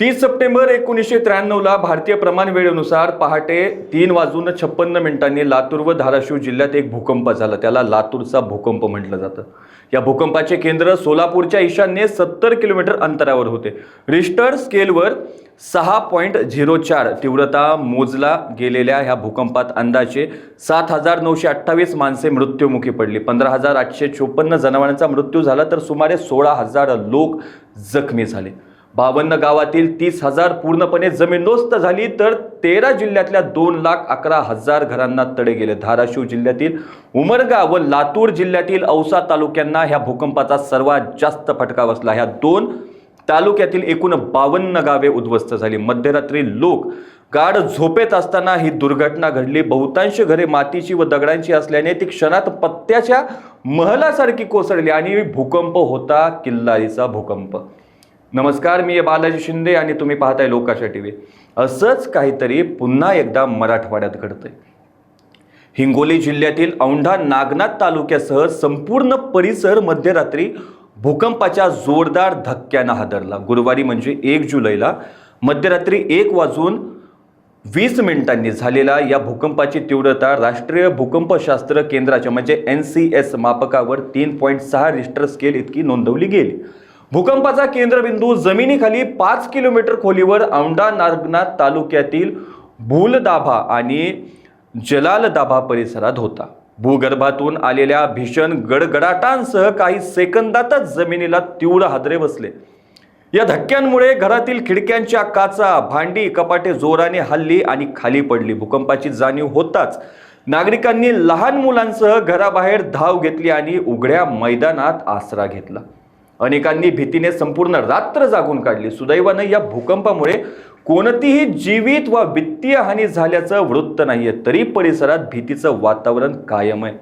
30 September 1993 ला भारतीय प्रमाण वेळेनुसार पहाटे 3:56 लातूर व धाराशिव जिल्ह्यात एक भूकंप झाला। त्याला लातूरचा भूकंप म्हटलं जातं। या भूकंपाचे केंद्र सोलापूरच्या ईशान्येस 70 किलोमीटर अंतरावर होते। रिश्टर स्केलवर 6.04 तीव्रता मोजला गेलेल्या ह्या भूकंपात अंदाजे 7,928 माणसे मृत्युमुखी पडली। 15,854 जनावरांचा मृत्यू झाला तर सुमारे 16,000 लोक जखमी झाले। 52 गावातील 30,000 पूर्णपणे जमीनदोस्त झाली तर 13 जिल्ह्यातल्या 2,11,000 घरांना तडे गेले। धाराशिव जिल्ह्यातील उमरगा व लातूर जिल्ह्यातील औसा तालुक्यांना ह्या भूकंपाचा सर्वात जास्त फटका बसला। ह्या दोन तालुक्यातील एकूण 52 गावे उद्ध्वस्त झाली। मध्यरात्री लोक गाढ झोपेत असताना ही दुर्घटना घडली। बहुतांश घरे मातीची व दगडांची असल्याने ती क्षणात पत्त्याच्या महलासारखी कोसळली आणि भूकंप होता किल्लारीचा भूकंप। नमस्कार, मी बालाजी शिंदे आणि तुम्ही पाहताय लोकाशा टीव्ही। असंच काहीतरी पुन्हा एकदा मराठवाड्यात घडतंय। हिंगोली जिल्ह्यातील औंढा नागनाथ तालुक्यासह संपूर्ण परिसर मध्यरात्री भूकंपाच्या जोरदार धक्क्यानं हादरला। गुरुवारी म्हणजे 1 जुलैला मध्यरात्री 1:20 झालेला या भूकंपाची तीव्रता राष्ट्रीय भूकंपशास्त्र केंद्राच्या म्हणजे NCS मापकावर 3.6 रिश्टर स्केल इतकी नोंदवली गेली। भूकंपाचा केंद्रबिंदू जमिनीखाली 5 किलोमीटर खोलीवर औंढा नागनाथ तालुक्यातील भूलदाभा आणि जलालदाभा परिसरात होता। भूगर्भातून आलेल्या भीषण गडगडाटांसह काही सेकंदातच जमिनीला तीव्र हादरे बसले। या धक्क्यांमुळे घरातील खिडक्यांच्या काचा, भांडी, कपाटे जोराने हलली आणि खाली पडली। भूकंपाची जाणीव होताच नागरिकांनी लहान मुलांसह घराबाहेर धाव घेतली आणि उघड्या मैदानात आसरा घेतला। अनेकांनी भीतीने संपूर्ण रात्र जागून काढली। सुदैवाने या भूकंपामुळे कोणतीही जीवित व वित्तीय हानी झाल्याचं वृत्त नाहीये, तरी परिसरात भीतीचं वातावरण कायम आहे।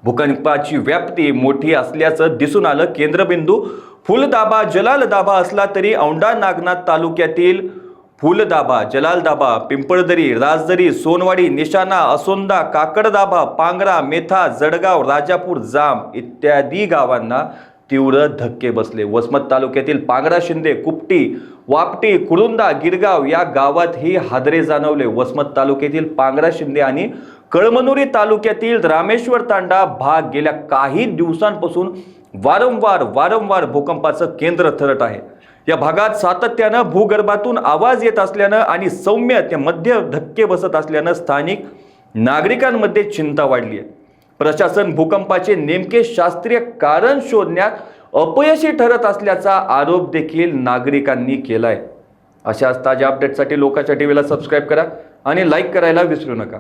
भूकंपाची व्याप्ती मोठी असल्याचं दिसून आलं। केंद्रबिंदू फुलदाबा जलालदाबा असला तरी औंढा नागनाथ तालुक्यातील फुलदाबा, जलालदाबा, पिंपळदरी, राजदरी, सोनवाडी, निशाणा, असोंदा, काकडदाबा, पांगरा, मेथा, जडगाव, राजापूर, जाम इत्यादी गावांना तीव्र धक्के बसले। वसमत तालुक्यातील पांगरा, शिंदे, कुपटी, वापटी, कुरुंदा, गिरगाव या गावात ही हादरे जाणवले। वसमत तालुक्यातील पांगरा, शिंदे आणि कळमनुरी तालुक्यातील रामेश्वर तांडा भाग गेल्या काही दिवसांपासून वारंवार भूकंपाचं केंद्र ठरत आहे। या भागात सातत्यानं भूगर्भातून आवाज येत असल्यानं आणि सौम्य ते मध्य धक्के बसत असल्यानं स्थानिक नागरिकांमध्ये चिंता वाढली आहे। प्रशासन भूकंपाचे नेमके शास्त्रीय कारण शोधण्यात अपयशी ठरत असल्याचा आरोप देखील नागरिकांनी केलाय। अशाच ताज्या अपडेटसाठी लोकाशा टीव्हीला सबस्क्राईब करा आणि लाईक करायला विसरू नका।